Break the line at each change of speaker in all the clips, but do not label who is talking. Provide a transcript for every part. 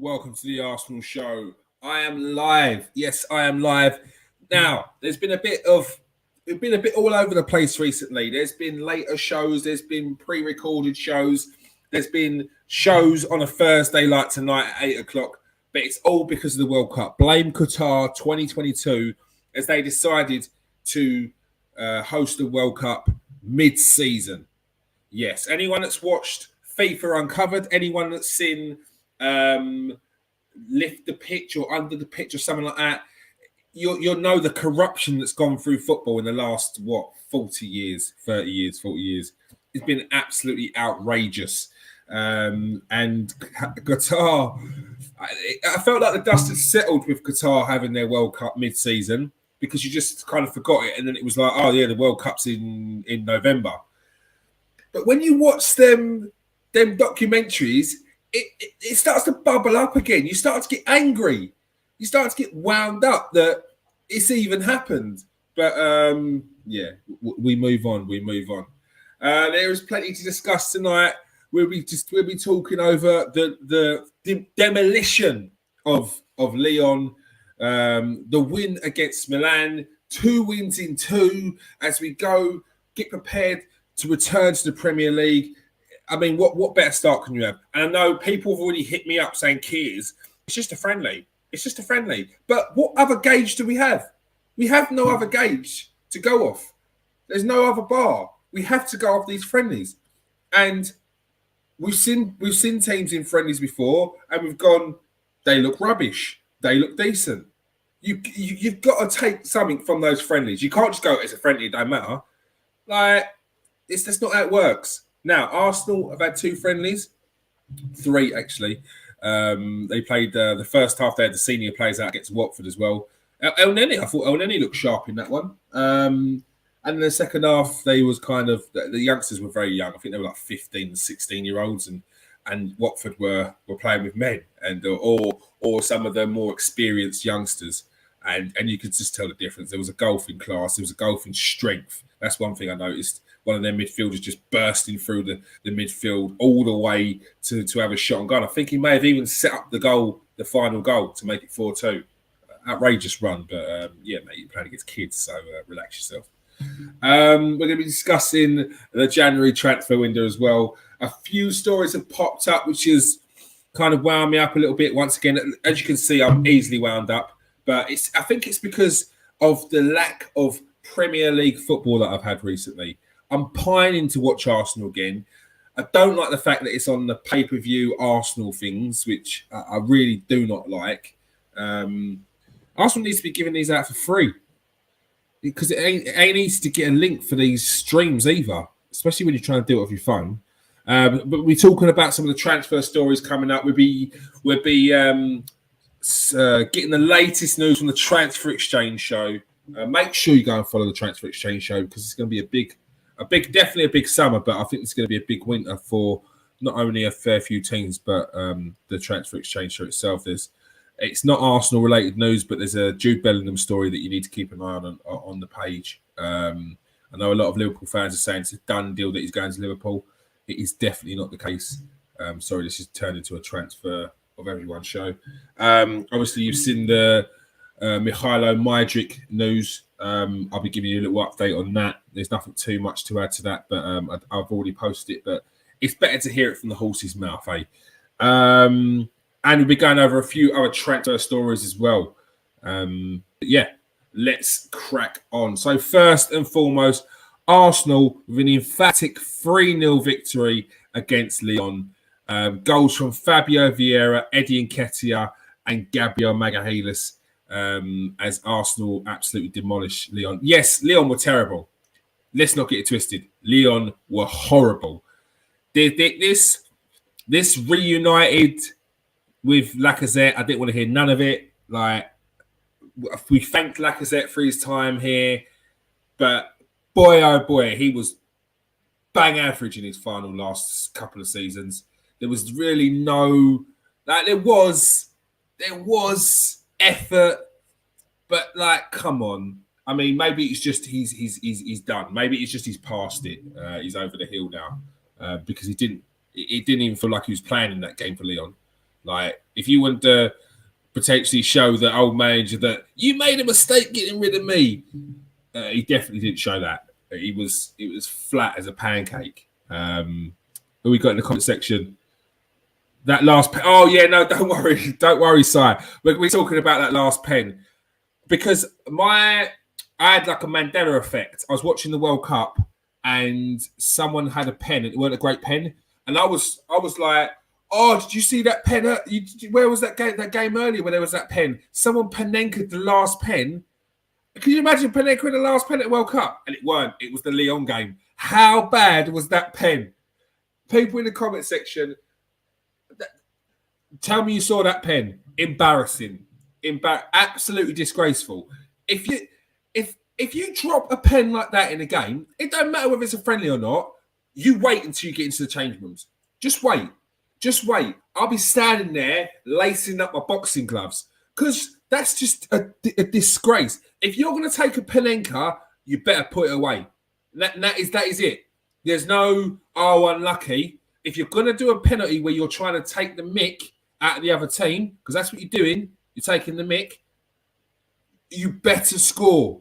Welcome to the Arsenal Show. I am live. Yes, I am live. Now, there's been a bit all over the place recently. There's been later shows, there's been pre-recorded shows, there's been shows on a Thursday like tonight at 8 o'clock, but it's all because of the World Cup. Blame Qatar 2022 as they decided to host the World Cup mid-season. Yes, anyone that's watched FIFA Uncovered, anyone that's seen Lift the Pitch or Under the Pitch or something like that, you'll know the corruption that's gone through football in the last 40 years. It's been absolutely outrageous. And Qatar, I felt like the dust had settled with Qatar having their World Cup mid-season because you just kind of forgot it, and then it was like, oh yeah, the World Cup's in November. But when you watch them documentaries, it starts to bubble up again. You start to get angry. You start to get wound up that it's even happened. But we move on. There is plenty to discuss tonight. We'll be talking over the demolition of Lyon, the win against Milan, 2 wins in 2 as we go get prepared to return to the Premier League. I mean, what better start can you have? And I know people have already hit me up saying, Kears, it's just a friendly. But what other gauge do we have? We have no other gauge to go off. There's no other bar. We have to go off these friendlies. And we've seen teams in friendlies before, and we've gone, they look rubbish. They look decent. You've got to take something from those friendlies. You can't just go, it's a friendly, it don't matter. That's not how it works. Now, Arsenal have had 2 friendlies, 3 actually. They played the first half. They had the senior players out against Watford as well. I thought El Neni looked sharp in that one. And in the second half, they was kind of the youngsters were very young. I think they were like 15 and 16-year-olds, and Watford were playing with men and or some of the more experienced youngsters. And you could just tell the difference. There was a gulf in class. There was a gulf in strength. That's one thing I noticed. One of their midfielders just bursting through the midfield all the way to have a shot on goal. I think he may have even set up the final goal to make it 4-2. Outrageous run, but mate, you're playing against kids, so relax yourself. We're going to be discussing the January transfer window as well. A few stories have popped up, which has kind of wound me up a little bit. Once again, as you can see, I'm easily wound up, but I think it's because of the lack of Premier League football that I've had recently. I'm pining to watch Arsenal again. I don't like the fact that it's on the pay-per-view Arsenal things, which I really do not like. Arsenal needs to be giving these out for free because it ain't easy to get a link for these streams either, especially when you're trying to do it off your phone. But we're talking about some of the transfer stories coming up. We'll be getting the latest news from the Transfer Exchange show. Make sure you go and follow the Transfer Exchange show because it's going to be definitely a big summer, but I think it's going to be a big winter for not only a fair few teams, but the Transfer Exchange show itself. It's not Arsenal related news, but there's a Jude Bellingham story that you need to keep an eye on the page. I know a lot of Liverpool fans are saying it's a done deal that he's going to Liverpool. It is definitely not the case. Sorry, this has turned into a transfer of everyone show. Obviously, you've seen the Mihailo Mudryk news. I'll be giving you a little update on that. There's nothing too much to add to that, but I've already posted it. But it's better to hear it from the horse's mouth, eh? And we'll be going over a few other transfer stories as well. Let's crack on. So first and foremost, Arsenal with an emphatic 3-0 victory against Lyon. Goals from Fabio Vieira, Eddie Nketiah, and Gabriel Magalhaes. As Arsenal absolutely demolished Lyon. Yes, Lyon were terrible. Let's not get it twisted. Lyon were horrible. This reunited with Lacazette, I didn't want to hear none of it. We thanked Lacazette for his time here, but boy, oh boy, he was bang average in his final last couple of seasons. There was really no... there was effort, but come on. I mean, maybe it's just he's done. Maybe it's just he's past it. He's over the hill now because it didn't even feel like he was playing in that game for Lyon. Like, if you want to potentially show the old manager that you made a mistake getting rid of me, he definitely didn't show that. It was flat as a pancake. Who we got in the comment section? That last pen. Oh yeah, no, don't worry, Si. We're talking about that last pen because I had like a Mandela effect. I was watching the World Cup and someone had a pen. It weren't a great pen, and I was like, oh, did you see that pen? Where was that game? That game earlier where there was that pen. Someone Panenka the last pen. Can you imagine Panenka in the last pen at World Cup? And it weren't. It was the Lyon game. How bad was that pen? People in the comment section, tell me you saw that pen. Embarrassing. Absolutely disgraceful. If you drop a pen like that in a game, it don't matter whether it's a friendly or not. You wait until you get into the change rooms. Just wait. I'll be standing there lacing up my boxing gloves because that's just a disgrace. If you're going to take a Panenka, you better put it away. That is it. There's no, unlucky. If you're going to do a penalty where you're trying to take the mick out of the other team, because that's what you're doing, you're taking the mick, you better score.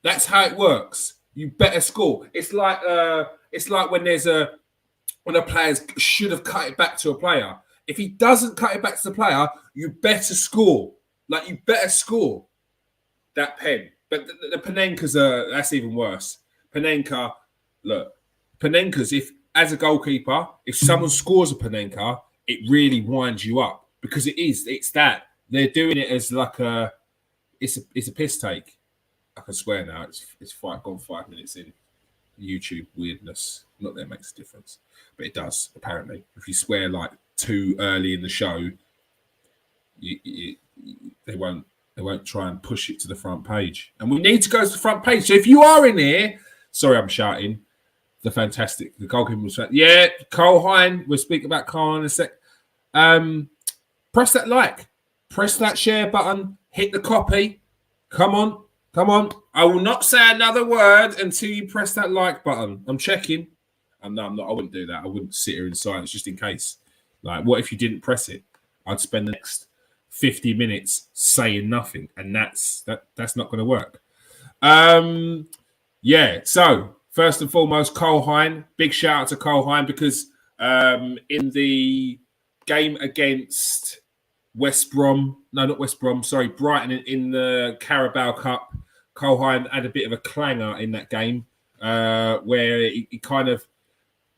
That's how it works. You better score. It's like when a player should have cut it back to a player. If he doesn't cut it back to the player, you better score. Like, you better score that pen. But the Panenkas that's even worse. Panenkas, if as a goalkeeper, if someone scores a Panenka, it really winds you up because it's that. They're doing it as like it's a piss take. I can swear now, it's gone 5 minutes in. YouTube weirdness. Not that it makes a difference, but it does, apparently. If you swear like too early in the show, they won't try and push it to the front page. And we need to go to the front page. So if you are in here, sorry I'm shouting, the goalkeeper was yeah, Cole Hine, we'll speak about Cole in a sec. Press that like, press that share button, hit the copy. Come on. I will not say another word until you press that like button. I'm checking. No, I'm not. I wouldn't do that. I wouldn't sit here in silence just in case. Like, what if you didn't press it? I'd spend the next 50 minutes saying nothing, and that's not going to work. Yeah. So first and foremost, Cole Hine. Big shout out to Cole Hine because in the game against Brighton in the Carabao Cup, Cole Hine had a bit of a clanger in that game where he kind of,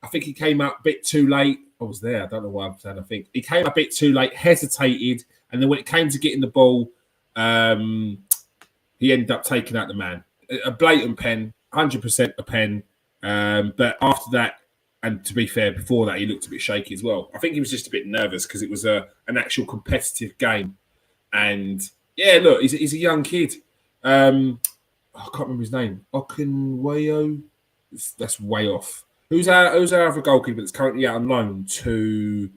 I think he came out a bit too late. I was there. I don't know why I'm saying I think. He came a bit too late, hesitated, and then when it came to getting the ball, he ended up taking out the man. A blatant pen, 100% a pen. But after that, and to be fair, before that, he looked a bit shaky as well. I think he was just a bit nervous because it was an actual competitive game. And yeah, look, he's a young kid. I can't remember his name. Okunwayo. That's way off. Who's our other goalkeeper that's currently out on loan to?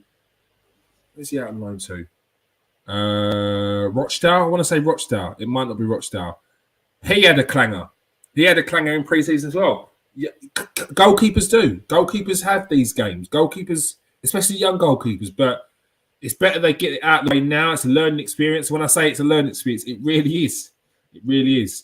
Where's he out on loan to? Rochdale. I want to say Rochdale. It might not be Rochdale. He had a clanger. In pre-season as well. Yeah, goalkeepers do. Goalkeepers have these games. Goalkeepers, especially young goalkeepers, but it's better they get it out of the way now. It's a learning experience. When I say it's a learning experience, it really is. It really is.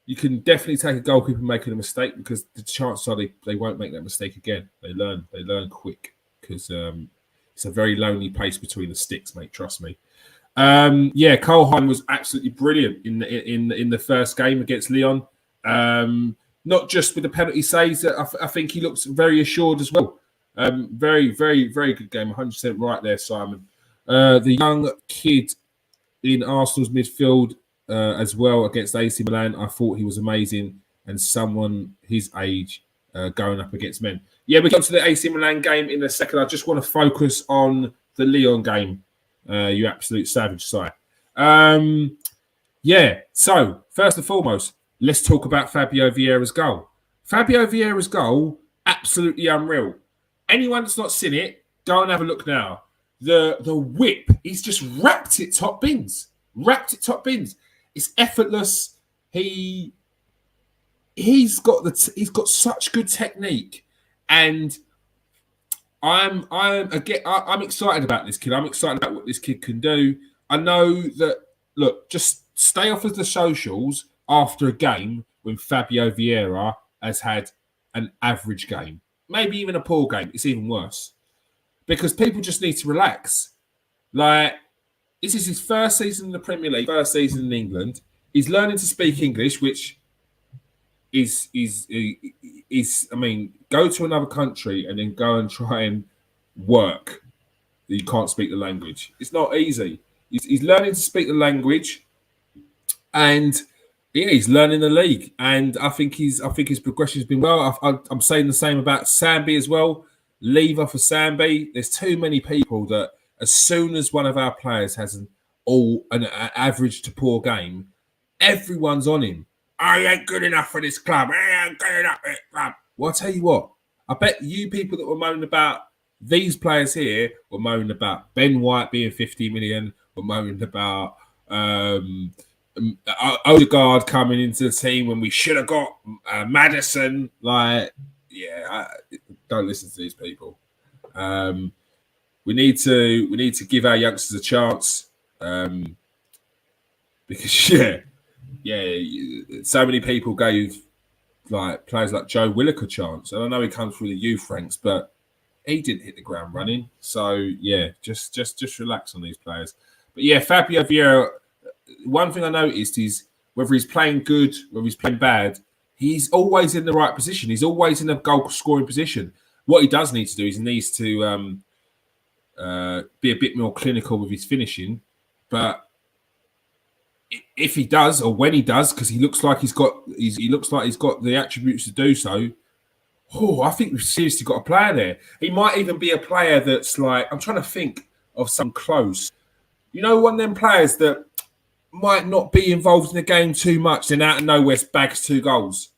You can definitely take a goalkeeper making a mistake because the chances are they won't make that mistake again. They learn quick because it's a very lonely pace between the sticks, mate. Trust me. Yeah, Cole Hine was absolutely brilliant in the first game against Lyon. Not just with the penalty saves, I think he looks very assured as well. Very, very, very good game. 100% right there, Simon. The young kid in Arsenal's midfield as well against AC Milan, I thought he was amazing. And someone his age going up against men. Yeah, we come to the AC Milan game in a second. I just want to focus on the Lyon game. You absolute savage, Si. Yeah, so first and foremost, let's talk about Fabio Vieira's goal. Fabio Vieira's goal, absolutely unreal. Anyone that's not seen it, go and have a look now. The whip, he's just wrapped it top bins. It's effortless. He's got such good technique, and I'm excited about this kid. I'm excited about what this kid can do. I know that. Look, just stay off of the socials after a game when Fabio Vieira has had an average game, maybe even a poor game. It's even worse because people just need to relax. Like, this is his first season in the Premier League, first season in England. He's learning to speak English, which is. I mean, go to another country and then go and try and work. You can't speak the language. It's not easy. He's learning to speak the language, and yeah, he's learning the league. And I think his progression has been well. I'm saying the same about Sambi as well. Lever for Sambi. There's too many people that as soon as one of our players has an average to poor game, everyone's on him. I ain't good enough for this club. I ain't good enough for this club. Well, I'll tell you what. I bet you people that were moaning about these players here were moaning about Ben White being 50 million, were moaning about Odegaard coming into the team when we should have got Maddison. Like, yeah, don't listen to these people. We need to give our youngsters a chance because so many people gave like players like Joe Willock a chance, and I know he comes through the youth ranks, but he didn't hit the ground running. So yeah, just relax on these players. But yeah, Fabio Vieira. One thing I noticed is whether he's playing good, whether he's playing bad, he's always in the right position. He's always in a goal scoring position. What he does need to do is he needs to be a bit more clinical with his finishing. But if he does, or when he does, because he looks like he's got the attributes to do so. Oh, I think we've seriously got a player there. He might even be a player that's like, I'm trying to think of some close. You know, one of them players that might not be involved in the game too much, then out of nowhere bags 2 goals.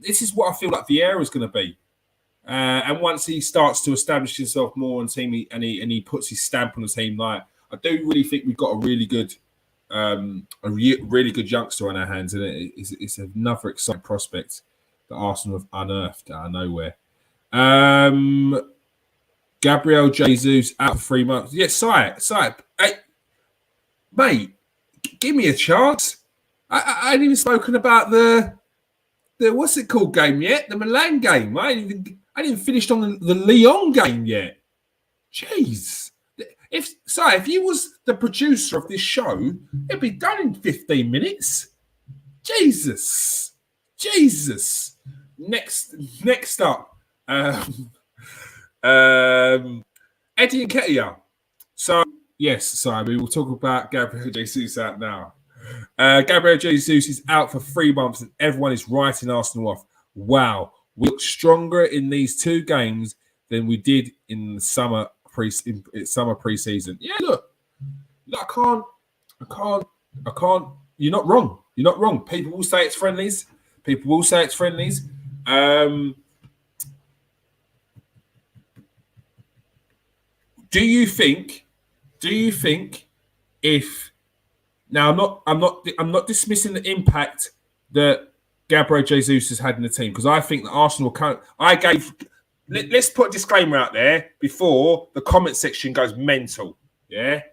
This is what I feel like Vieira is going to be. And once he starts to establish himself more on team and he puts his stamp on the team, like I do really think we've got a really good youngster on our hands, and it's another exciting prospect that Arsenal have unearthed out of nowhere. Gabriel Jesus out for 3 months. Yeah, Syed. Hey, mate, give me a chance. I ain't even spoken about the what's it called game yet? The Milan game. I ain't even finished on the Lyon game yet. Jeez. If you was the producer of this show, it'd be done in 15 minutes. Jesus. Next up, Eddie Nketiah. So yes, we will talk about Gabriel Jesus out now. Gabriel Jesus is out for 3 months, and everyone is writing Arsenal off. Wow, we look stronger in these 2 games than we did in the summer pre-season. Yeah, look, I can't. You're not wrong. People will say it's friendlies. Do you think if now I'm not dismissing the impact that Gabriel Jesus has had in the team, because I think that Arsenal can't. Let's put a disclaimer out there before the comment section goes mental. Yeah.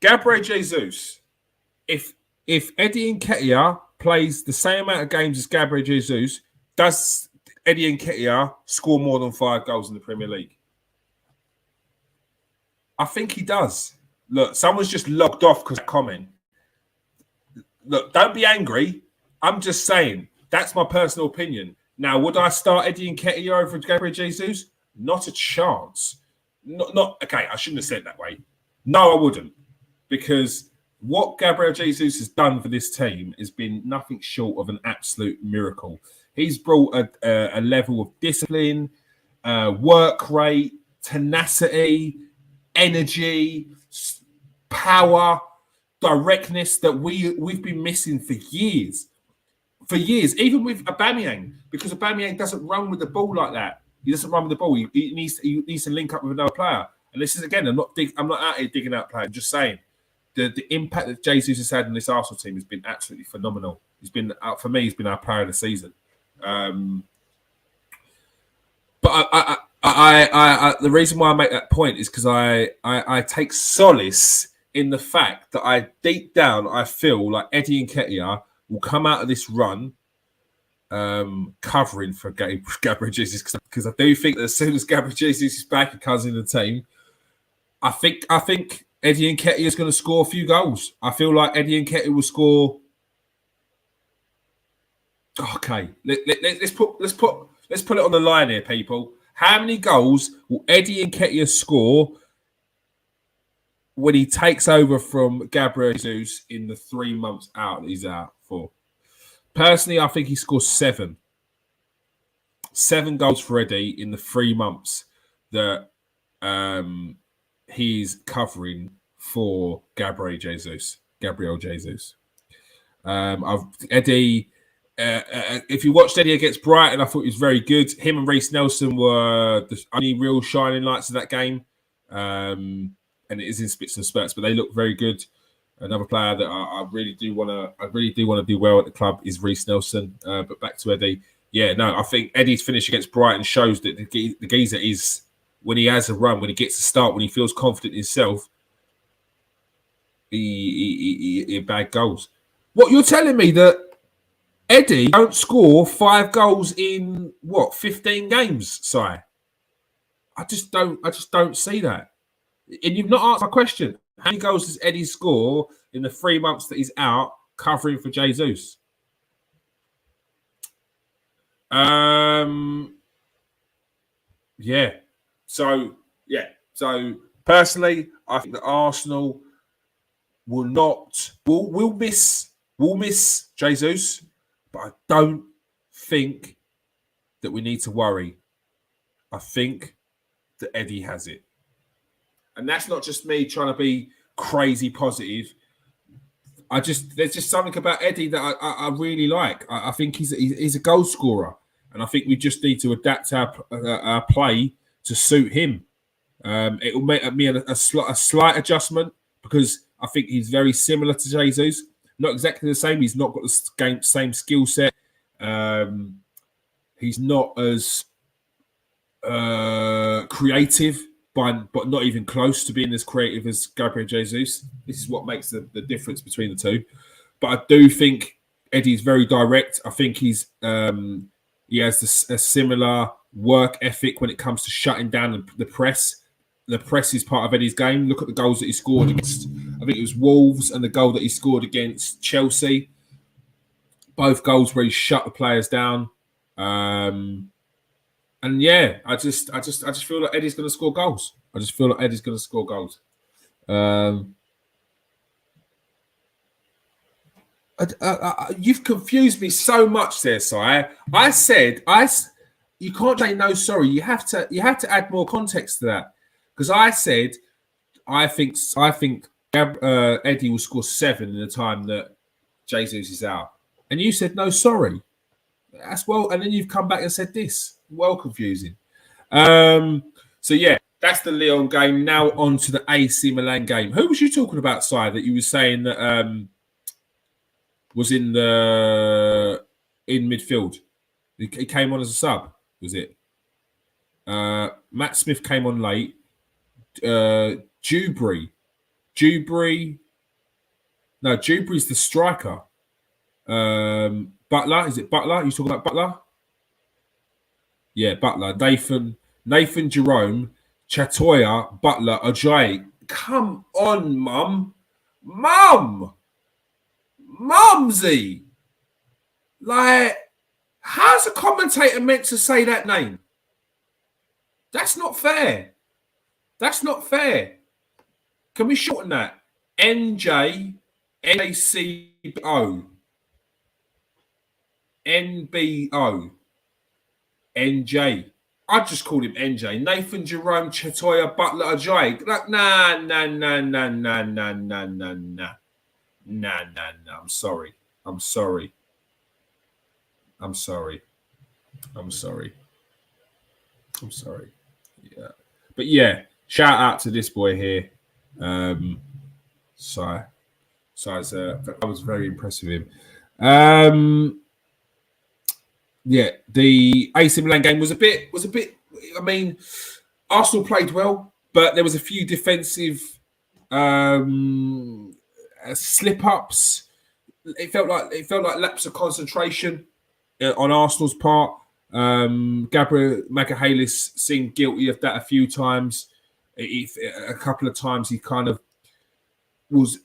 Gabriel Jesus, if Eddie Nketiah plays the same amount of games as Gabriel Jesus, does Eddie Nketiah score more than 5 goals in the Premier League? I think he does. Look, someone's just logged off because of comment. Look, don't be angry. I'm just saying that's my personal opinion. Now, would I start Eddie Nketiah over Gabriel Jesus? Not a chance. Not okay. I shouldn't have said it that way. No, I wouldn't, because what Gabriel Jesus has done for this team has been nothing short of an absolute miracle. He's brought a level of discipline, work rate, tenacity, energy, power, directness that we've been missing for years. Even with Aubameyang, because Aubameyang doesn't run with the ball like that. He doesn't run with the ball. He needs to link up with another player. And this is, again, I'm not out here digging out players. I'm just saying the impact that Jesus has had in this Arsenal team has been absolutely phenomenal. He's been, for me, he's been our player of the season. But But the reason why I make that point is because I take solace in the fact that deep down I feel like Eddie Nketiah will come out of this run covering for Gabriel Jesus, because I do think that as soon as Gabriel Jesus is back and comes in the team, I think Eddie Nketiah is going to score a few goals. I feel like Eddie Nketiah will score. Okay, let's put it on the line here, people. How many goals will Eddie Nketiah score when he takes over from Gabriel Jesus in the 3 months out that he's out for? Personally, I think he scores 7. 7 goals for Eddie in the 3 months that he's covering for Gabriel Jesus. Eddie. If you watched Eddie against Brighton, I thought he was very good. Him and Reece Nelson were the only real shining lights of that game, and it is in spits and spurts, but they look very good. Another player that I really do want to do well at the club is Reece Nelson. But back to Eddie, I think Eddie's finish against Brighton shows that the geezer is, when he has a run, when he gets a start, when he feels confident in himself, he bag goals. What you're telling me that Eddie don't score 5 goals in 15 games, Si? I just don't see that. And you've not answered my question. How many goals does Eddie score in the 3 months that he's out covering for Jesus? So personally, I think that Arsenal will miss Jesus. But I don't think that we need to worry. I think that Eddie has it. And that's not just me trying to be crazy positive. There's just something about Eddie that I really like. I think he's a goal scorer. And I think we just need to adapt our play to suit him. It will make me a slight adjustment, because I think he's very similar to Jesus. Not exactly the same. He's not got the same skill set. He's not as creative, but not even close to being as creative as Gabriel Jesus. This is what makes the difference between the two. But I do think Eddie's very direct. I think he has a similar work ethic when it comes to shutting down the press. The press is part of Eddie's game. Look at the goals that he scored against, I think it was Wolves, and the goal that he scored against Chelsea. Both goals where he shut the players down. I just feel like Eddie's going to score goals. You've confused me so much there, Si. I said you can't say no. Sorry, you have to add more context to that. Because I said, I think Eddie will score 7 in the time that Jesus is out, and you said no, sorry. That's and then you've come back and said this. Well, confusing. That's the Lyon game. Now on to the AC Milan game. Who was you talking about, Si, that you were saying that was in midfield? He came on as a sub, was it? Matt Smith came on late. Dewberry. No, Dewberry's the striker. Butler, is it Butler? You talking about Butler? Yeah, Butler. Nathan Jerome, Chatoya, Butler, Ajayi. Come on, Mumsy. Like, how's a commentator meant to say that name? That's not fair. Can we shorten that? NJCO. NBO. NJ. I just called him NJ. Nathan Jerome, Chatoya, Butler, Ajayi. Like, nah. I'm sorry. Yeah. But yeah, shout out to this boy here. I was very impressed with him. The AC Milan game was a bit I mean, Arsenal played well, but there was a few defensive slip ups. It felt like lapse of concentration on Arsenal's part. Gabriel Magalhaes seemed guilty of that a few times. A couple of times he kind of was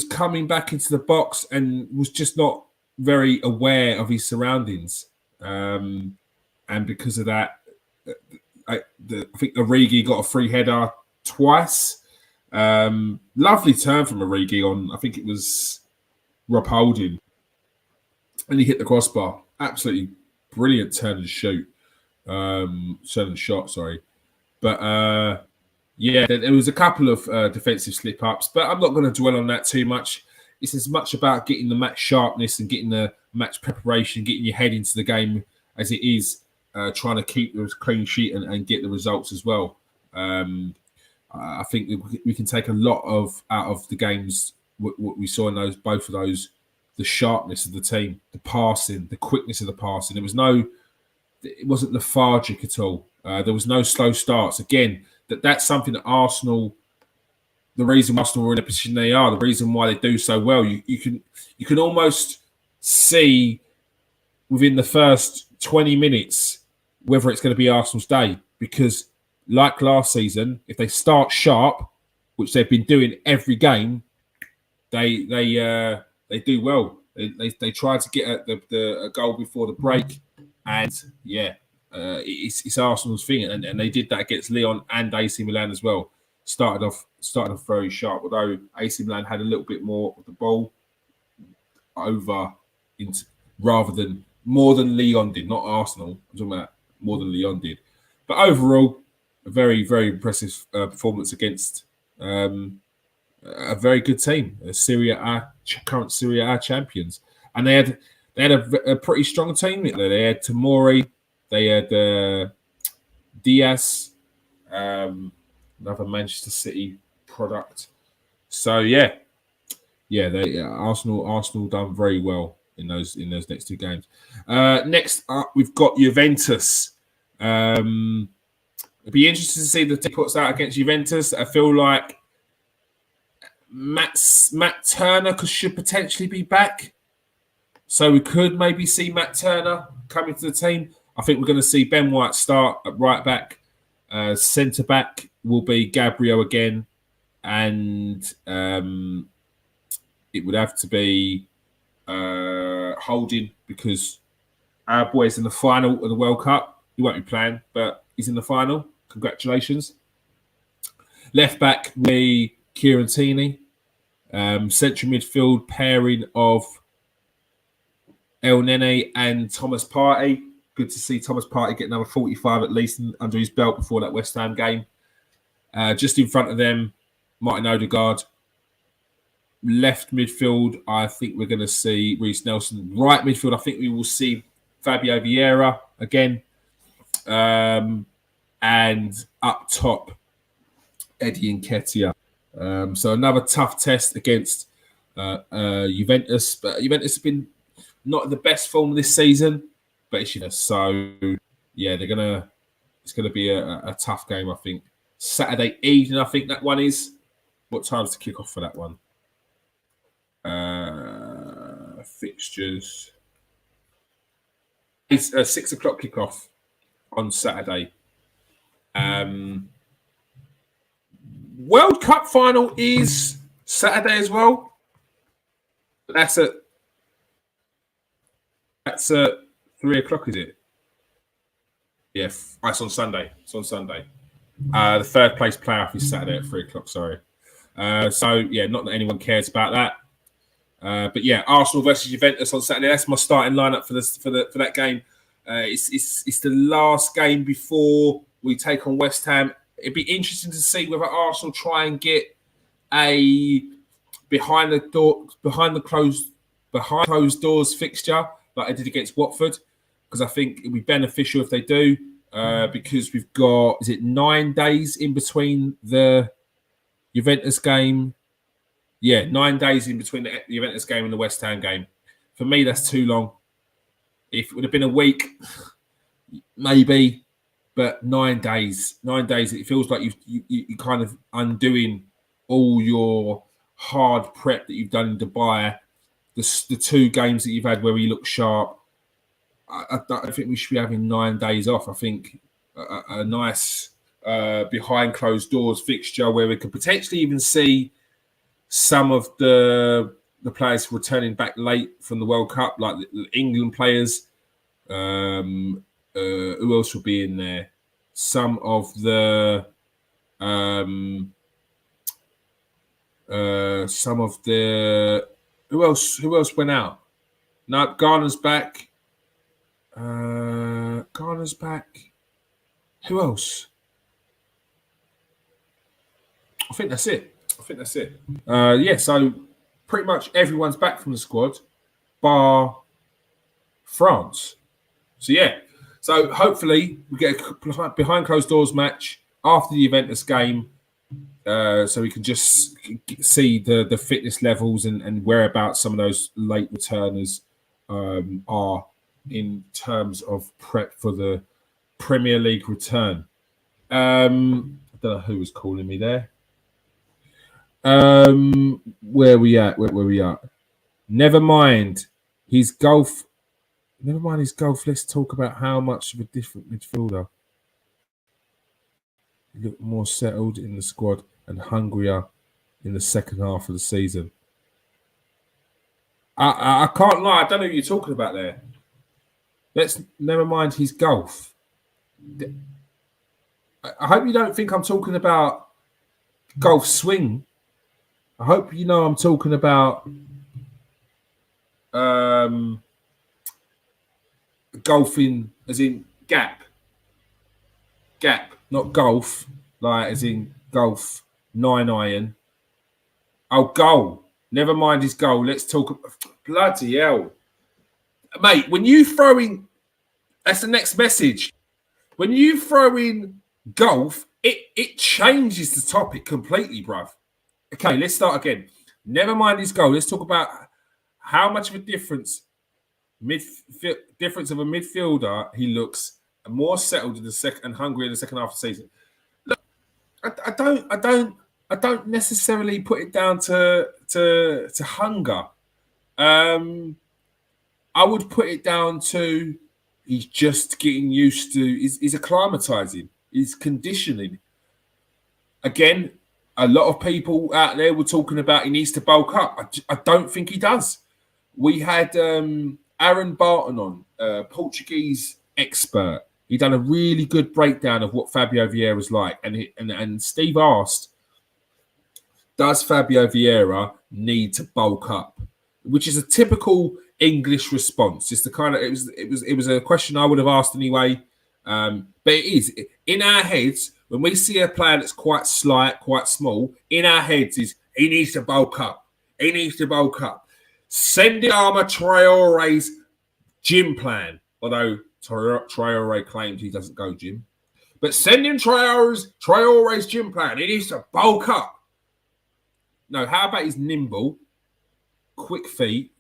coming back into the box and was just not very aware of his surroundings. And because of that, I think Origi got a free header twice. Lovely turn from Origi on, I think it was Rob Holding. And he hit the crossbar. Absolutely brilliant turn and shoot. Turn and shot, sorry. But yeah, there was a couple of defensive slip-ups, but I'm not going to dwell on that too much. It's as much about getting the match sharpness and getting the match preparation, getting your head into the game as it is trying to keep the clean sheet and get the results as well. I think we can take a lot out of the games what we saw in both of those, the sharpness of the team, the passing, the quickness of the passing. It wasn't lethargic at all. There was no slow starts. Again, that's something that Arsenal, the reason Arsenal were in the position they are, the reason why they do so well, you can almost see within the first 20 minutes whether it's going to be Arsenal's day. Because like last season, if they start sharp, which they've been doing every game, they do well. They try to get a goal before the break, and yeah. It's Arsenal's thing, and they did that against Lyon and AC Milan as well. Started off very sharp, although AC Milan had a little bit more of the ball more than Lyon did, not Arsenal. I'm talking about more than Lyon did. But overall, a very, very impressive performance against a very good team, current Serie A champions, and they had a pretty strong team. They had Tomori. They had Diaz, another Manchester City product. So Arsenal done very well in those next two games. Next up, we've got Juventus. It'd be interesting to see the team puts out against Juventus. I feel like Matt Turner should potentially be back, so we could maybe see Matt Turner coming to the team. I think we're going to see Ben White start at right back. Centre back will be Gabriel again. And it would have to be Holding, because our boy's in the final of the World Cup. He won't be playing, but he's in the final. Congratulations. Left back will be Kieran Tierney. Central midfield pairing of El Nene and Thomas Partey. Good to see Thomas Partey get another 45 at least under his belt before that West Ham game. Just in front of them, Martin Odegaard. Left midfield, I think we're going to see Reece Nelson. Right midfield, I think we will see Fabio Vieira again. And up top, Eddie Nketiah. So another tough test against Juventus. But Juventus have been not in the best form this season. But so yeah, it's gonna be a tough game, I think. Saturday evening, I think that one is. What time's the kick off for that one? Fixtures. It's a 6 o'clock kickoff on Saturday. World Cup final is Saturday as well. That's at 3 o'clock, is it? Yeah, it's on Sunday. It's on Sunday. The third place playoff is Saturday at 3 o'clock. Sorry. So yeah, not that anyone cares about that. But yeah, Arsenal versus Juventus on Saturday. That's my starting lineup for that game. It's the last game before we take on West Ham. It'd be interesting to see whether Arsenal try and get a behind closed doors fixture like I did against Watford, because I think it'd be beneficial if they do, because we've got 9 days in between the Juventus game. Yeah, 9 days in between the Juventus game and the West Ham game. For me, that's too long. If it would have been a week, maybe, But 9 days, it feels like you kind of undoing all your hard prep that you've done in Dubai, the 2 games that you've had where you look sharp. I think we should be having 9 days off. I think a nice behind closed doors fixture where we could potentially even see some of the players returning back late from the World Cup, like the England players. Who else will be in there? Some of the who else went out? No, Garner's back. Garner's back. Who else? I think that's it. Yeah, so pretty much everyone's back from the squad, bar France. So yeah, so hopefully we get a behind closed doors match after the Juventus game, so we can just see the fitness levels and whereabouts some of those late returners are in terms of prep for the Premier League return. I don't know who was calling me there. Where we at? Where we at? Never mind his golf. Let's talk about how much of a different midfielder. He looked more settled in the squad and hungrier in the second half of the season. I can't lie. I don't know who you're talking about there. Let's never mind his golf. I hope you don't think I'm talking about golf swing. I hope you know I'm talking about golfing as in gap, not golf, like as in golf 9-iron. Oh, goal. Never mind his goal. Let's talk. Bloody hell, mate! When you throw in, that's the next message. When you throw in golf, it changes the topic completely, bruv. Okay, let's start again. Never mind his goal. Let's talk about how much of a difference of a midfielder he looks more settled in the second and hungry in the second half of the season. Look, I don't necessarily put it down to hunger. I would put it down to he's just getting used to. He's acclimatizing. He's conditioning. Again, a lot of people out there were talking about he needs to bulk up. I don't think he does. We had Aaron Barton on, Portuguese expert. He done a really good breakdown of what Fabio Vieira was like, and Steve asked, "Does Fabio Vieira need to bulk up?" Which is a typical English response. It's the kind of it was a question I would have asked anyway. But it is in our heads when we see a player that's quite slight, quite small. In our heads is he needs to bulk up. He needs to bulk up. Send it Arma Traore's gym plan, although Traore claims he doesn't go gym. But send him Traore's gym plan. He needs to bulk up. No, how about he's nimble, quick feet,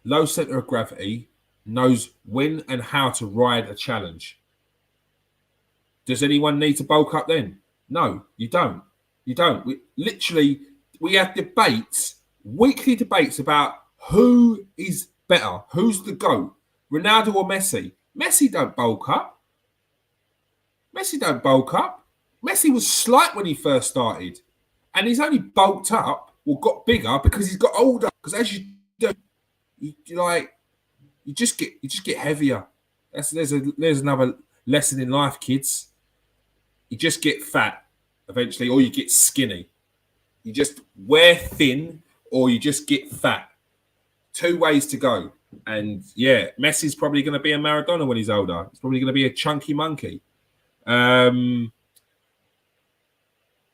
low center of gravity, knows when and how to ride a challenge. Does anyone need to bulk up then? No, you don't. You don't. We have debates, weekly debates about who is better, who's the GOAT, Ronaldo or Messi. Messi don't bulk up. Messi was slight when he first started. And he's only bulked up or got bigger because he's got older. Because as you do, you just get heavier. There's another lesson in life, kids. You just get fat eventually, or you get skinny. You just wear thin, or you just get fat. 2 ways to go. And yeah, Messi's probably going to be a Maradona when he's older. He's probably going to be a chunky monkey.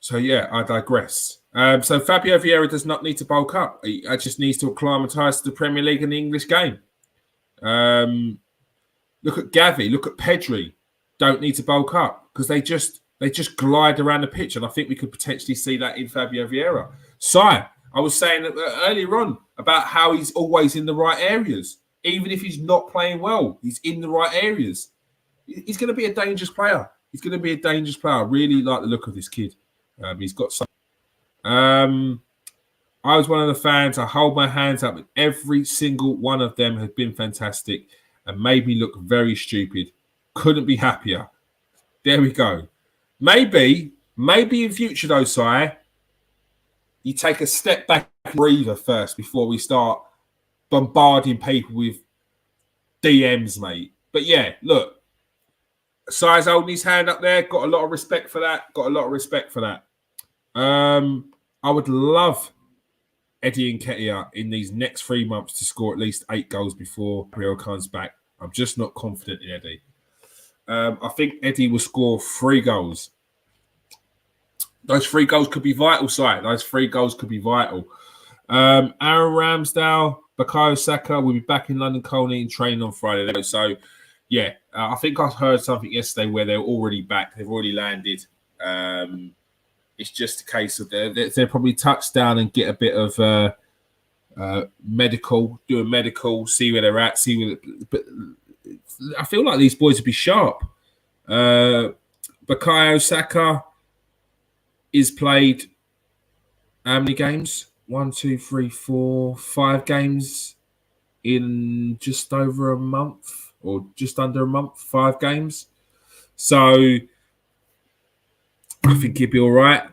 So yeah, I digress. So Fabio Vieira does not need to bulk up. He just needs to acclimatise to the Premier League and the English game. Look at Gavi. Look at Pedri. Don't need to bulk up because they just glide around the pitch, and I think we could potentially see that in Fabio Vieira. I was saying earlier on about how he's always in the right areas, even if he's not playing well. He's in the right areas. He's going to be a dangerous player. He's going to be a dangerous player. I really like the look of this kid. He's got some. I was one of the fans. I hold my hands up. Every single one of them has been fantastic and made me look very stupid. Couldn't be happier. There we go. Maybe in future though, Si, you take a step back and breather first before we start bombarding people with DMs, mate. But yeah, look, Si's holding his hand up there. Got a lot of respect for that. I would love Eddie Nketiah in these next 3 months to score at least 8 goals before Rio comes back. I'm just not confident in Eddie. I think Eddie will score 3 goals. Those 3 goals could be vital, Si. Those 3 goals could be vital. Aaron Ramsdale, Bukayo Saka will be back in London Colney and training on Friday. So, yeah, I think I heard something yesterday where they're already back. They've already landed. It's just a case of they'll probably touch down and get a bit of medical, do a medical, see where they're at, but I feel like these boys would be sharp. Bukayo Saka is played how many games? 1, 2, 3, 4, 5 games in just over a month or just under a month, 5 games. So I think he'll be all right.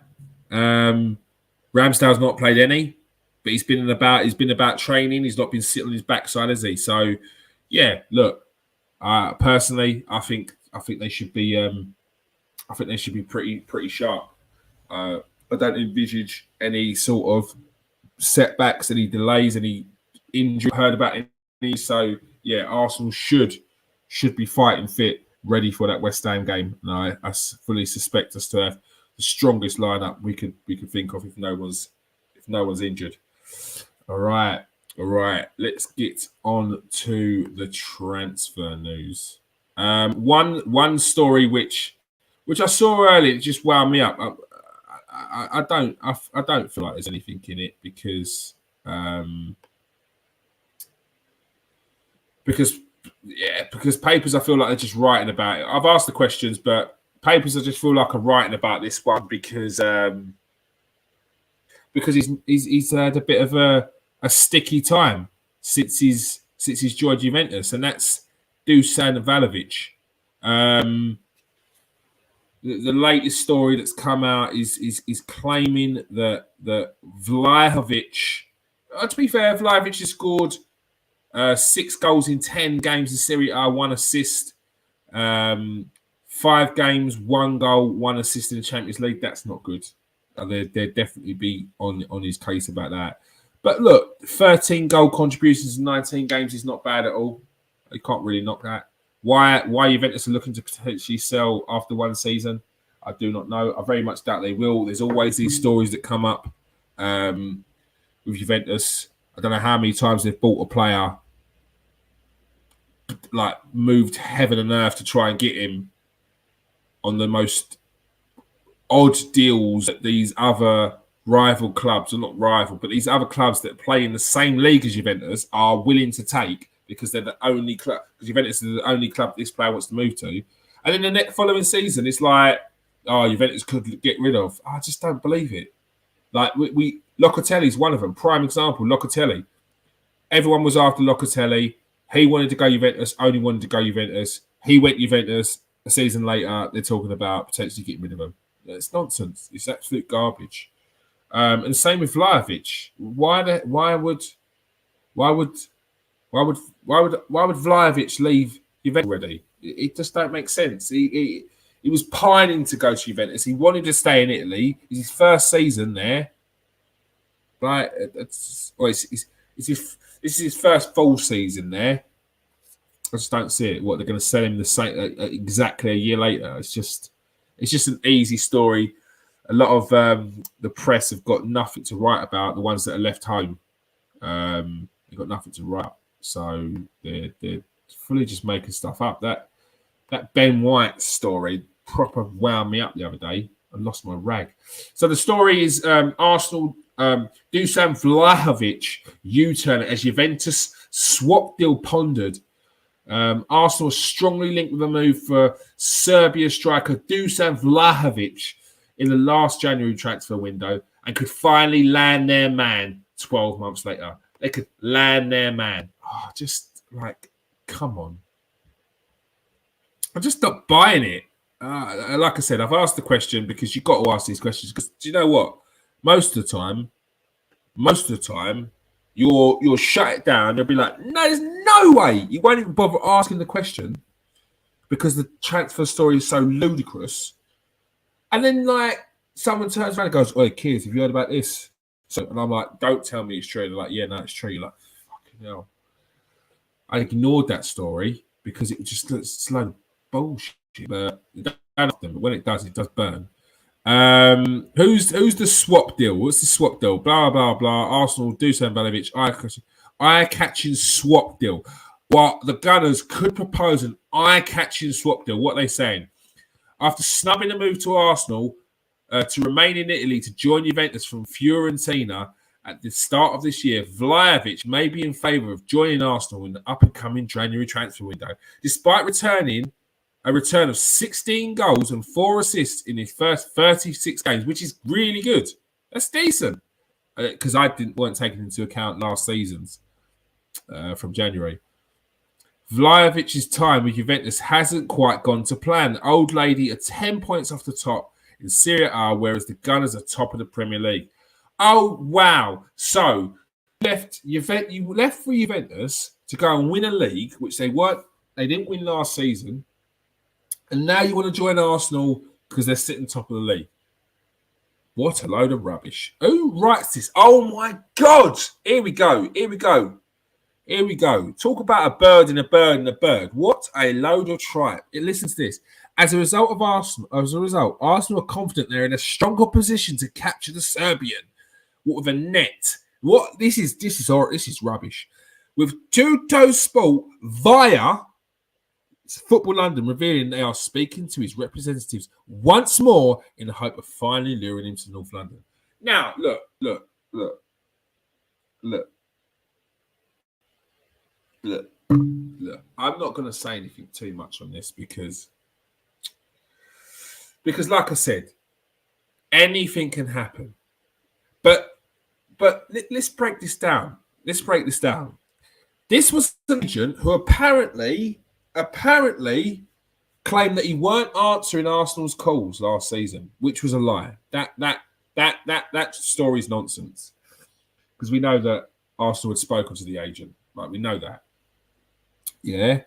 Ramsdale's not played any, but he's been about training. He's not been sitting on his backside, has he? So yeah, look, personally, I think they should be pretty sharp. I don't envisage any sort of setbacks, any delays, any injury heard about any. So yeah, Arsenal should be fighting fit, ready for that West Ham game. And I fully suspect us to have the strongest lineup we could think of if no one's injured. All right. Let's get on to the transfer news. One story which I saw earlier, it just wound me up. I don't feel like there's anything in it because papers, I feel like they're just writing about it. I've asked the questions, but papers, I just feel like are writing about this one because he's had a bit of a sticky time since he's joined Juventus, and that's Dusan Vlahovic. The latest story that's come out is claiming that Vlahovic. To be fair, Vlahovic has scored 6 goals in 10 games in Serie A, 1 assist. 5 games, 1 goal, 1 assist in the Champions League. That's not good. They'd definitely be on his case about that. But look, 13 goal contributions in 19 games is not bad at all. You can't really knock that. Why Juventus are looking to potentially sell after 1 season, I do not know. I very much doubt they will. There's always these stories that come up with Juventus. I don't know how many times they've bought a player, like moved heaven and earth to try and get him on the most odd deals that these other rival clubs, or not rival, but these other clubs that play in the same league as Juventus are willing to take because they're the only club, because Juventus is the only club this player wants to move to. And then the next following season, it's like, oh, Juventus could get rid of. I just don't believe it. Like, we Locatelli's one of them. Prime example, Locatelli. Everyone was after Locatelli. He wanted to go Juventus, only wanted to go Juventus. He went Juventus. A season later, they're talking about potentially getting rid of him. It's nonsense. It's absolute garbage. And same with Vlahovic. Why would Vlahovic leave Juventus already? It just don't make sense. He was pining to go to Juventus. He wanted to stay in Italy. It's his first season there. Right? This is his first full season there. I just don't see it. What, they're going to sell him the same exactly a year later? It's just an easy story. A lot of the press have got nothing to write about. The ones that are left home, they've got nothing to write. So they're fully just making stuff up. That Ben White story proper wound me up the other day. I lost my rag. So the story is Arsenal Dusan Vlahovic U-turn as Juventus swap deal pondered. Arsenal was strongly linked with a move for Serbia striker Dusan Vlahovic in the last January transfer window and could finally land their man 12 months later. They could land their man. Oh, just like, come on. I just stopped buying it. Like I said, I've asked the question because you've got to ask these questions. Because do you know what? Most of the time, you'll shut it down. They'll be like, no, there's no way. You won't even bother asking the question because the transfer story is so ludicrous. And then, like, someone turns around and goes, "Oi, kids, have you heard about this?" So, and I'm like, "Don't tell me it's true." They're like, "Yeah, no, it's true." You're like, fucking hell. I ignored that story because it just looks like bullshit. But it doesn't often, but when it does burn. Who's the swap deal? What's the swap deal? Blah blah blah. Arsenal, Dusan Vlahovic, eye-catching swap deal. Well, the Gunners could propose an eye-catching swap deal. What are they saying? After snubbing a move to Arsenal to remain in Italy to join Juventus from Fiorentina at the start of this year, Vlahovic may be in favour of joining Arsenal in the up-and-coming January transfer window. Despite a return of 16 goals and 4 assists in his first 36 games, which is really good. That's decent. Because weren't taken into account last season's from January. Vlahovic's time with Juventus hasn't quite gone to plan. The old lady are 10 points off the top in Serie A, whereas the Gunners are top of the Premier League. Oh, wow. So you left for Juventus to go and win a league, which they didn't win last season. And now you want to join Arsenal because they're sitting top of the league. What a load of rubbish. Who writes this? Oh, my God. Here we go. Talk about a bird and a bird and a bird. What a load of tripe. Listen to this. As a result, Arsenal are confident they're in a stronger position to capture the Serbian. What with a net? What this is rubbish. With Tutto Sport via Football London revealing they are speaking to his representatives once more in the hope of finally luring him to North London. Now, look. I'm not going to say anything too much on this because, like I said, anything can happen. But let's break this down. This was an agent who apparently claimed that he weren't answering Arsenal's calls last season, which was a lie. That story's nonsense. Because we know that Arsenal had spoken to the agent. Like, we know that. Yeah.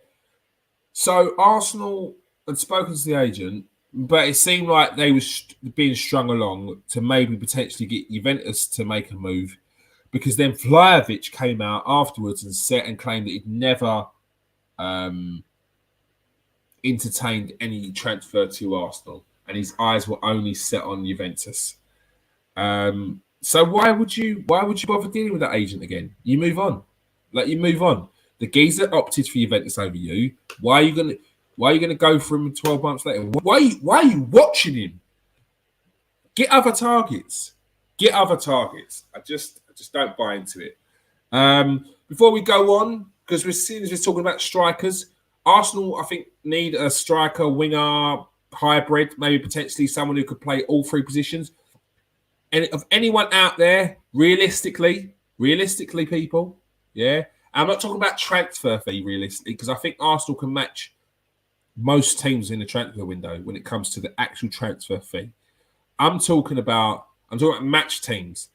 So Arsenal had spoken to the agent, but it seemed like they were being strung along to maybe potentially get Juventus to make a move, because then Vlahovic came out afterwards and claimed that he'd never entertained any transfer to Arsenal, and his eyes were only set on Juventus. So why would you bother dealing with that agent again? You move on. The geezer opted for Juventus over you. Why are you gonna go for him 12 months later? Why are you watching him? Get other targets. I just don't buy into it. Before we go on, because we're talking about strikers, Arsenal, I think, need a striker, winger, hybrid, maybe potentially someone who could play all three positions. And of anyone out there, realistically, people, yeah. I'm not talking about transfer fee realistically, because I think Arsenal can match most teams in the transfer window when it comes to the actual transfer fee. I'm talking about match teams,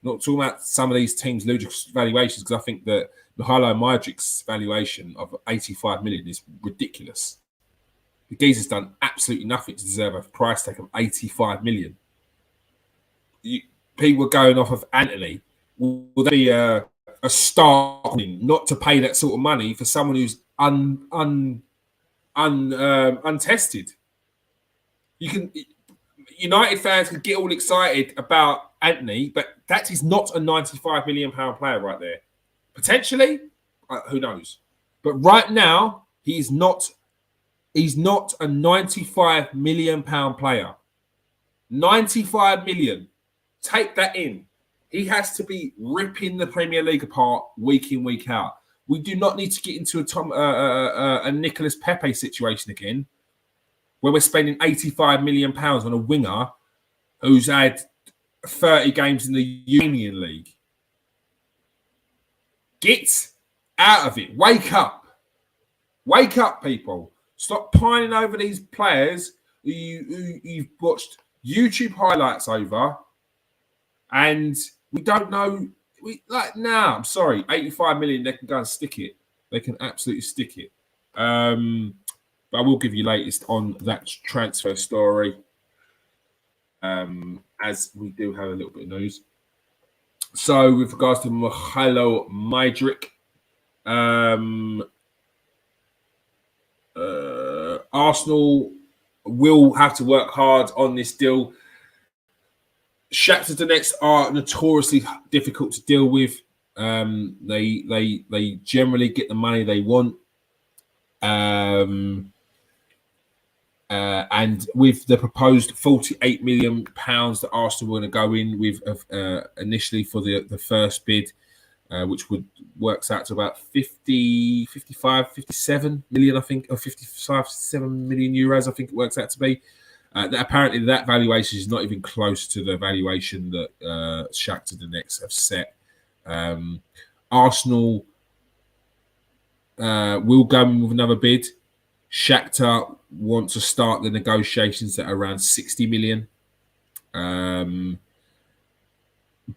not talking about some of these teams' ludicrous valuations, because I think that Mihajlo Mudrik's valuation of 85 million is ridiculous. The geezer's done absolutely nothing to deserve a price tag of 85 million. People are going off of Anthony. Will there be a start not to pay that sort of money for someone who's untested? United fans can get all excited about Anthony, but that is not a £95 million player right there. Potentially, who knows? But right now, he's not a £95 million player. 95 million. Take that in. He has to be ripping the Premier League apart week in, week out. We do not need to get into a Nicolas Pepe situation again, where we're spending £85 million on a winger who's had 30 games in the Union League. Get out of it. Wake up. Wake up, people. Stop pining over these players who you've watched YouTube highlights over, and we don't know. I'm sorry, 85 million, they can go and stick it. They can absolutely stick it. But I will give you latest on that transfer story, as we do have a little bit of news. So, with regards to Milan Midrik, Arsenal will have to work hard on this deal. Shakhtar Donetsk are notoriously difficult to deal with. They generally get the money they want. And with the proposed £48 million that Arsenal were going to go in with initially for the first bid, which works out to about 55, 57 million, I think, or 55, 7 million euros, I think it works out to be. Apparently, that valuation is not even close to the valuation that Shakhtar Donetsk have set. Arsenal will go in with another bid. Shakhtar want to start the negotiations at around 60 million.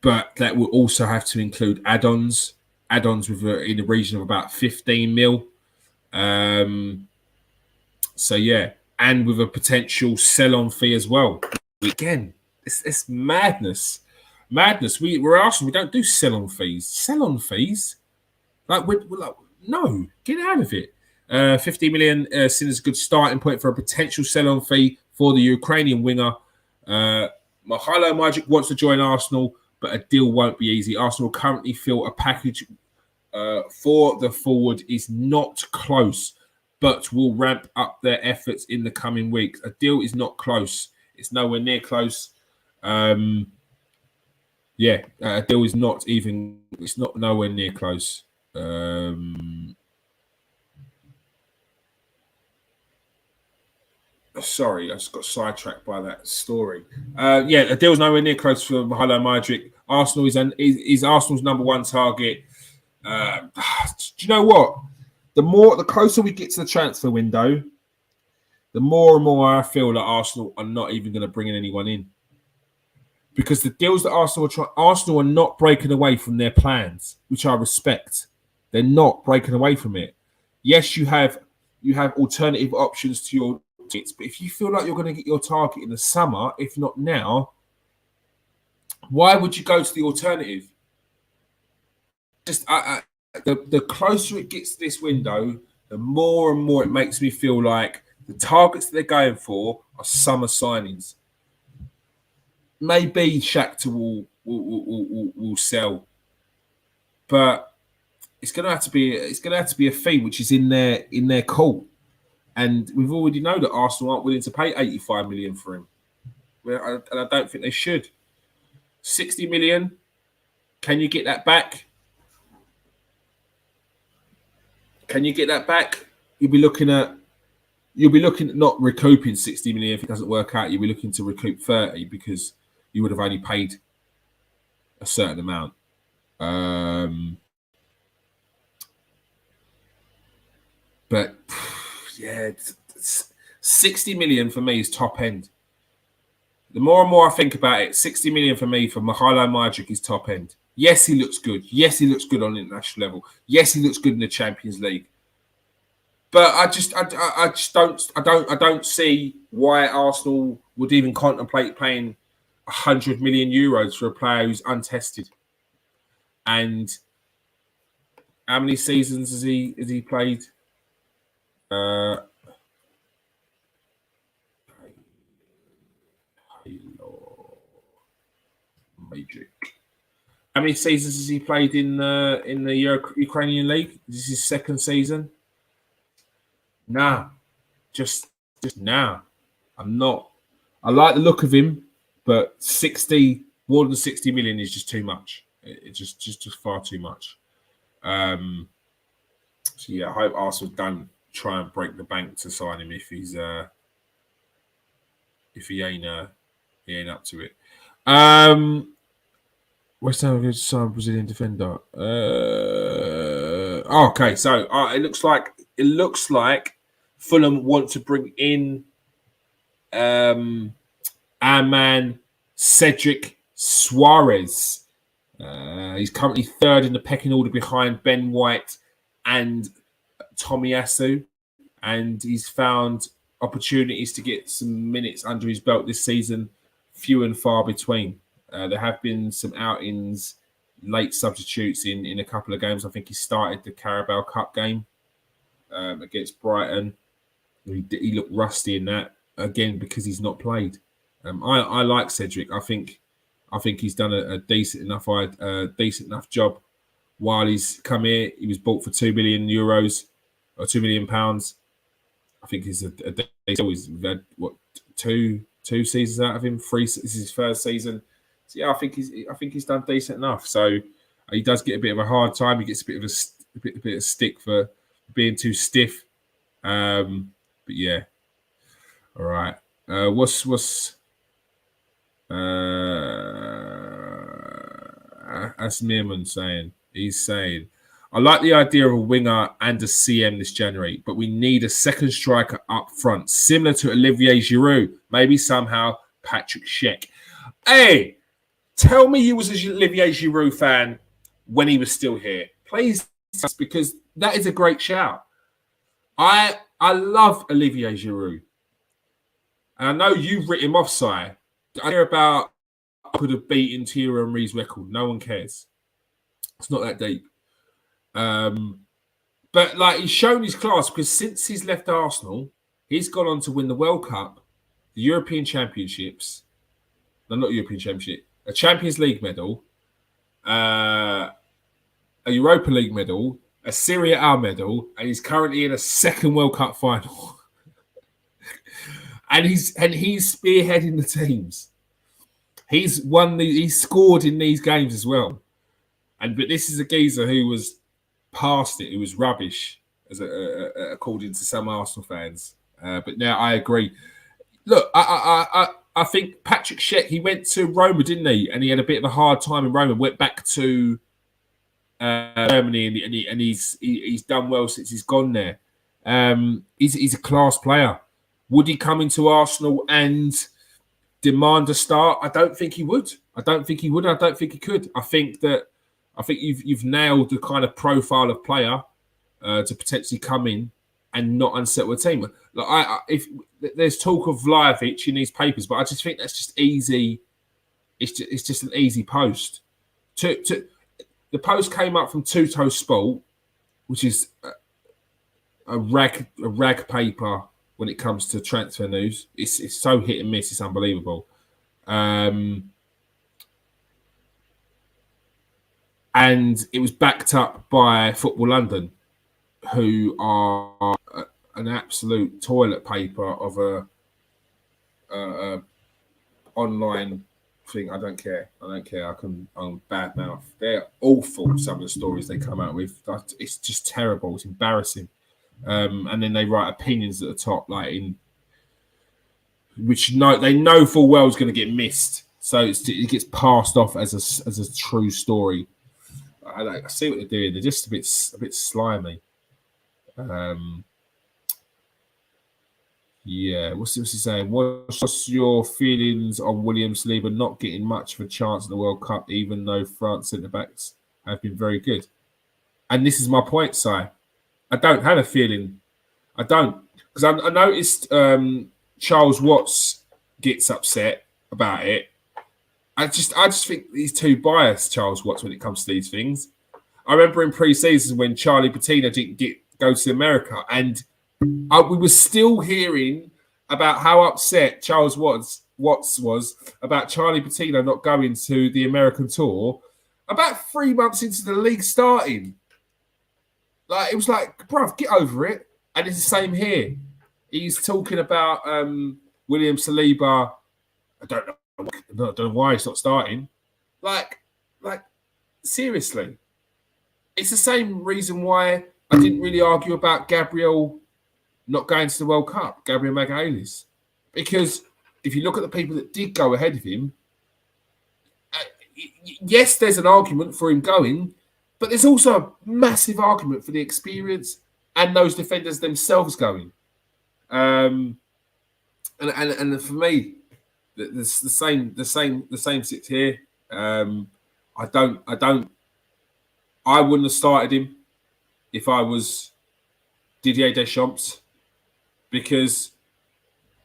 But that will also have to include add-ons with in the region of about 15 mil. So, yeah. And with a potential sell-on fee as well. Again, it's madness. Madness. We're Arsenal. We don't do sell-on fees. Sell-on fees? We're like, no, get out of it. 50 million seen as a good starting point for a potential sell-on fee for the Ukrainian winger. Milan Midrik wants to join Arsenal, but a deal won't be easy. Arsenal currently feel a package for the forward is not close, but will ramp up their efforts in the coming weeks. A deal is not close. It's nowhere near close. A deal is not even, it's not nowhere near close. Sorry, I just got sidetracked by that story. A deal's nowhere near close for Milan Midrik. Arsenal is Arsenal's number one target. Do you know what? The closer we get to the transfer window, the more and more I feel that Arsenal are not even going to bring anyone in. Because the deals that Arsenal are not breaking away from their plans, which I respect. They're not breaking away from it. Yes, you have alternative options to your tickets, but if you feel like you're going to get your target in the summer, if not now, why would you go to the alternative? Just the closer it gets to this window, the more and more it makes me feel like the targets that they're going for are summer signings. Maybe Shakhtar will sell, but it's going to have to be a fee which is in their call, and we've already know that Arsenal aren't willing to pay 85 million for him, and I don't think they should. 60 million, can you get that back? Can you get that back? You'll be looking at not recouping 60 million if it doesn't work out. You'll be looking to recoup 30 because you would have only paid a certain amount. But yeah, 60 million for me is top end. The more and more I think about it, 60 million for me for Milan Midrik is top end. Yes, he looks good. Yes, he looks good on the international level. Yes, he looks good in the Champions League. But I don't see why Arsenal would even contemplate paying 100 million euros for a player who's untested. And how many seasons has he played? Midrik. How many seasons has he played in the Ukrainian league? Is this his second season? Nah, just now. I'm not. I like the look of him, but more than 60 million is just too much. It's just far too much. So yeah, I hope Arsenal don't try and break the bank to sign him if he ain't up to it. West Ham are going to sign Brazilian defender. Okay, so it looks like Fulham want to bring in our man Cedric Suarez. He's currently third in the pecking order behind Ben White and Tomiyasu, and he's found opportunities to get some minutes under his belt this season, few and far between. There have been some outings, late substitutes in a couple of games. I think he started the Carabao Cup game against Brighton. He looked rusty in that, again, because he's not played. I like Cedric. I think he's done a decent enough job while he's come here. He was bought for €2 million or £2 million. I think he's he's had what two seasons out of him. This is his first season. So yeah, I think he's done decent enough. So he does get a bit of a hard time. He gets a bit of stick for being too stiff. But yeah, all right. What's Asmirman saying? He's saying, I like the idea of a winger and a CM this January, but we need a second striker up front, similar to Olivier Giroud. Maybe somehow Patrick Schick. Hey, tell me you was a Olivier Giroud fan when he was still here. Please, because that is a great shout. I love Olivier Giroud. And I know you've written him off, Si. I hear about could have beaten Thierry Henry's record. No one cares. It's not that deep. But like he's shown his class because since he's left Arsenal, he's gone on to win the World Cup, the European Championships. No, not European Championship. A Champions League medal, a Europa League medal, a Serie A medal, and he's currently in a second World Cup final. and he's spearheading the teams. He's scored in these games as well. But this is a geezer who was past it. It was rubbish, according to some Arsenal fans. But now I agree. Look, I think Patrick Schick, he went to Roma, didn't he? And he had a bit of a hard time in Roma. Went back to Germany, and he's done well since he's gone there. He's a class player. Would he come into Arsenal and demand a start? I don't think he would. I don't think he he could. I think you've nailed the kind of profile of player to potentially come in and not unsettle a team. Like if there's talk of Vlahovic in these papers, but I just think that's just easy. It's just an easy post. The post came up from Tuto Sport, which is a rag paper when it comes to transfer news. It's so hit and miss. It's unbelievable. And it was backed up by Football London, who are an absolute toilet paper of a online thing. I don't care. I'm bad mouth. They're awful. Some of the stories they come out with. It's just terrible. It's embarrassing. And then they write opinions at the top, like they know full well is going to get missed. So it gets passed off as a true story. I see what they're doing. They're just a bit slimy. Yeah. What's he saying? What's your feelings on William Saliba not getting much of a chance in the World Cup, even though France centre backs have been very good? And this is my point, Si. I don't have a feeling. I don't, because I noticed Charles Watts gets upset about it. I just think he's too biased, Charles Watts, when it comes to these things. I remember in pre-season when Charlie Patino didn't go to America, and we were still hearing about how upset Charles Watts was about Charlie Patino not going to the American tour about 3 months into the league starting. Like, it was like, bruv, get over it. And it's the same here. He's talking about William Saliba. I don't know why he's not starting. Like, seriously. It's the same reason why I didn't really argue about Gabriel not going to the World Cup, Gabriel Magalhaes, because if you look at the people that did go ahead of him, yes, there's an argument for him going, but there's also a massive argument for the experience and those defenders themselves going. And for me, the same sits here. I wouldn't have started him if I was Didier Deschamps, because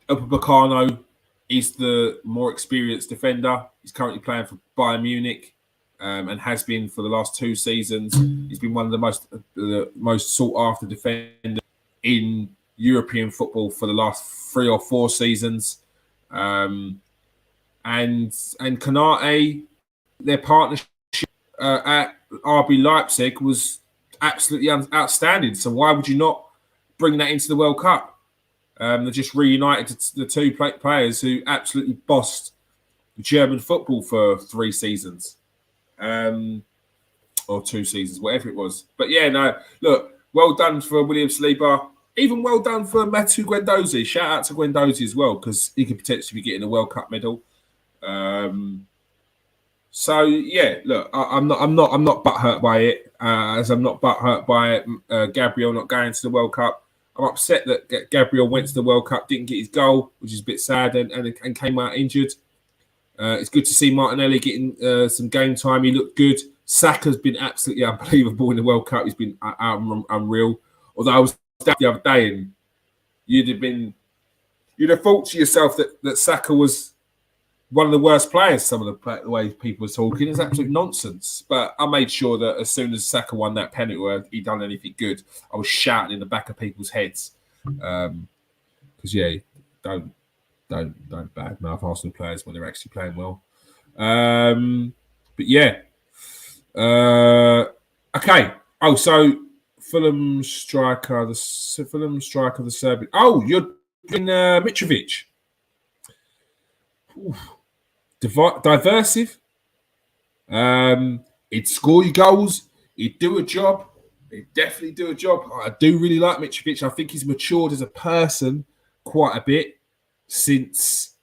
Upamecano is the more experienced defender. He's currently playing for Bayern Munich, and has been for the last 2 seasons. He's been one of the most sought after defenders in European football for the last 3 or 4 seasons. And Konate, their partnership at RB Leipzig was absolutely outstanding. So why would you not bring that into the World Cup? They just reunited the 2 players who absolutely bossed German football for 3 seasons, or 2 seasons, whatever it was. But yeah, no, look, well done for William Saliba. Even well done for Matu Guendouzi. Shout out to Guendouzi as well, because he could potentially be getting a World Cup medal. So yeah, look, I'm not butthurt by it, as I'm not butthurt by Gabriel not going to the World Cup. I'm upset that Gabriel went to the World Cup, didn't get his goal, which is a bit sad, and came out injured. It's good to see Martinelli getting some game time. He looked good. Saka's been absolutely unbelievable in the World Cup. He's been unreal. Although I was down the other day, and you'd have thought to yourself that Saka was one of the worst players. Some of the way people were talking is absolute nonsense. But I made sure that as soon as Saka won that penalty, or he done anything good, I was shouting in the back of people's heads. Because yeah, don't badmouth Arsenal players when they're actually playing well. But yeah, okay. Oh, so Fulham striker, the Serbian. Oh, you're in Mitrovic. Oof. Diversive. He'd score you goals. He'd do a job. He'd definitely do a job. I do really like Mitrovic. I think he's matured as a person quite a bit since.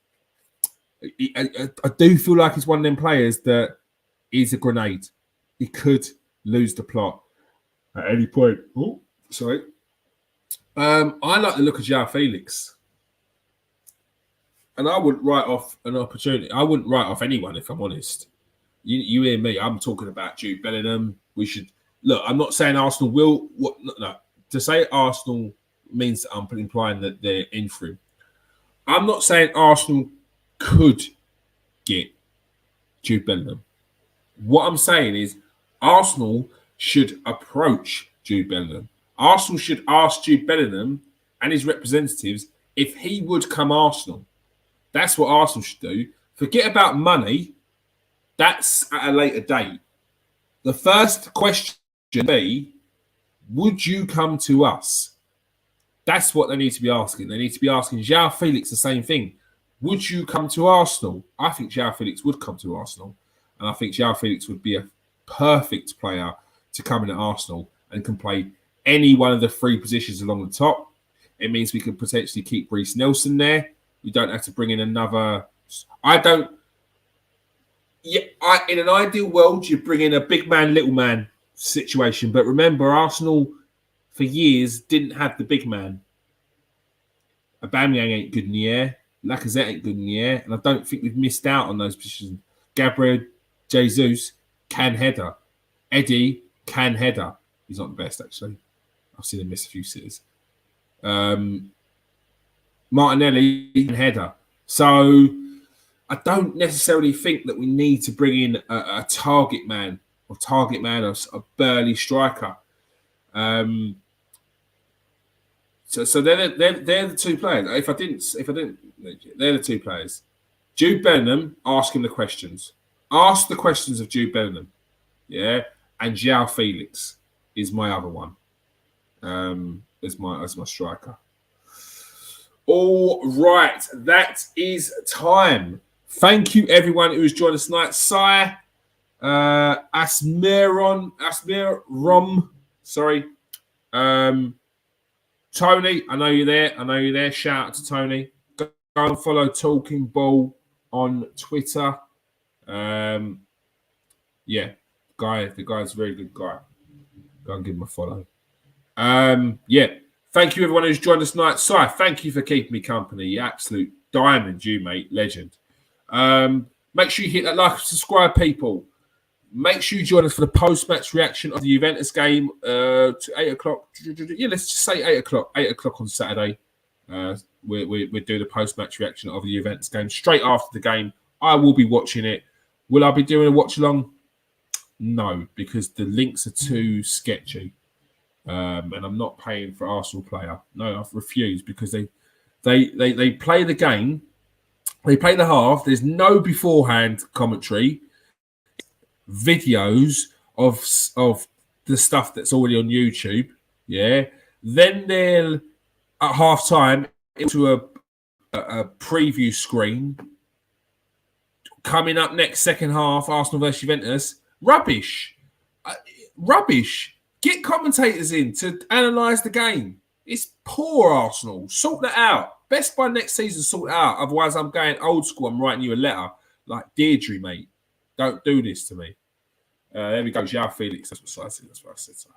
I do feel like he's one of them players that is a grenade. He could lose the plot at any point. Oh, sorry. I like the look of João Felix. And I wouldn't write off an opportunity. I wouldn't write off anyone, if I'm honest. You hear me. I'm talking about Jude Bellingham. We should look. I'm not saying Arsenal will. No. To say Arsenal means that I'm implying that they're in for him. I'm not saying Arsenal could get Jude Bellingham. What I'm saying is Arsenal should approach Jude Bellingham. Arsenal should ask Jude Bellingham and his representatives if he would come Arsenal. That's what Arsenal should do. Forget about money. That's at a later date. The first question should be, would you come to us? That's what they need to be asking. They need to be asking João Felix the same thing. Would you come to Arsenal? I think João Felix would come to Arsenal. And I think João Felix would be a perfect player to come in at Arsenal and can play any one of the 3 positions along the top. It means we could potentially keep Reece Nelson there. We don't have to bring in another. In an ideal world, you bring in a big man, little man situation. But remember, Arsenal for years didn't have the big man. Aubameyang ain't good in the air. Lacazette ain't good in the air. And I don't think we've missed out on those positions. Gabriel Jesus can header. Eddie can header. He's not the best, actually. I've seen him miss a few sitters. Martinelli and header. So I don't necessarily think that we need to bring in a target man or a burly striker. So they're the 2 players. If I didn't, they're the 2 players. Jude Bellingham, ask him the questions. Ask the questions of Jude Bellingham. Yeah, and João Felix is my other one. As my striker. All right, that is time. Thank you, everyone who has joined us tonight. Sai, Asmirom, sorry, Tony, I know you're there. Shout out to Tony. Go and follow Talking Ball on Twitter. The guy's a very good guy. Go and give him a follow. Thank you everyone who's joined us tonight. Si, thank you for keeping me company. You absolute diamond, you mate, legend. Make sure you hit that like and subscribe, people. Make sure you join us for the post-match reaction of the Juventus game to 8 o'clock. Yeah, let's just say 8 o'clock. 8 o'clock on Saturday. We'll do the post-match reaction of the Juventus game. Straight after the game, I will be watching it. Will I be doing a watch-along? No, because the links are too sketchy. And I'm not paying for Arsenal player. No, I've refused because they play the game. They play the half. There's no beforehand commentary. Videos of the stuff that's already on YouTube. Yeah. Then they'll at half time into a preview screen. Coming up next, second half, Arsenal versus Juventus. Rubbish. Get commentators in to analyse the game. It's poor, Arsenal. Sort that out. Best by next season, sort it out. Otherwise, I'm going old school. I'm writing you a letter like Deirdre, mate. Don't do this to me. There we go. João Felix. That's what I said. Sorry.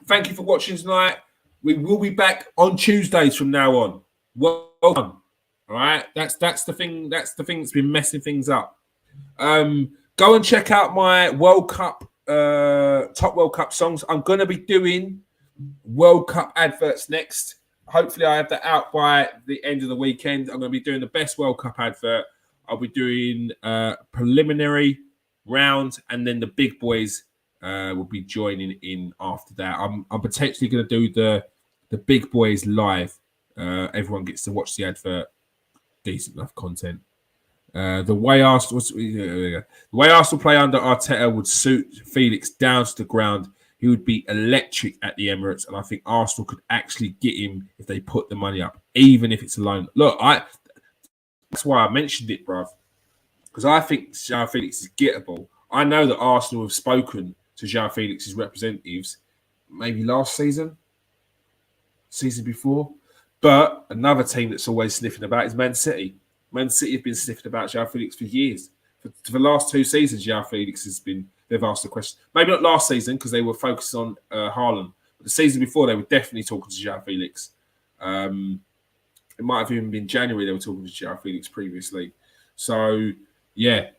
Thank you for watching tonight. We will be back on Tuesdays from now on. Well done. All right. That's the thing. That's the thing that's been messing things up. Go and check out my World Cup, top World Cup songs. I'm going to be doing World Cup adverts next. Hopefully, I have that out by the end of the weekend. I'm going to be doing the best World Cup advert. I'll be doing preliminary round, and then the big boys will be joining in after that. I'm potentially going to do the big boys live. Everyone gets to watch the advert. Decent enough content. The way Arsenal play under Arteta would suit Felix down to the ground. He would be electric at the Emirates, and I think Arsenal could actually get him if they put the money up, even if it's a loan. Look, that's why I mentioned it, bruv, because I think João Felix is gettable. I know that Arsenal have spoken to João Felix's representatives maybe last season before, but another team that's always sniffing about is Man City. Man City have been sniffing about João Felix for years. For the last 2 seasons, João Felix they've asked the question. Maybe not last season because they were focused on Haaland, but the season before they were definitely talking to João Felix. It might have even been January they were talking to João Felix previously. So, yeah,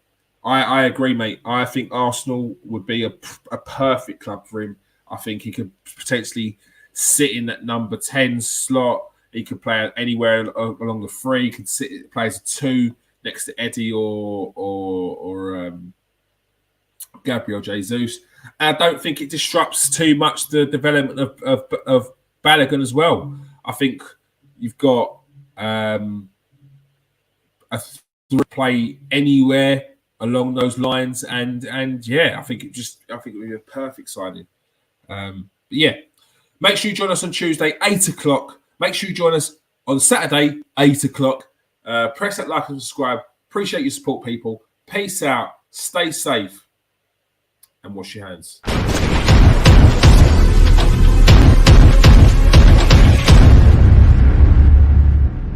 I agree, mate. I think Arsenal would be a perfect club for him. I think he could potentially sit in that number 10 slot. He could play anywhere along the 3. He could play as a 2 next to Eddie or Gabriel Jesus. And I don't think it disrupts too much the development of Balogun as well. I think you've got a play anywhere along those lines, and I think it would be a perfect signing. Make sure you join us on Tuesday, 8 o'clock. Make sure you join us on Saturday, 8 o'clock. Press that like and subscribe. Appreciate your support, people. Peace out. Stay safe. And wash your hands.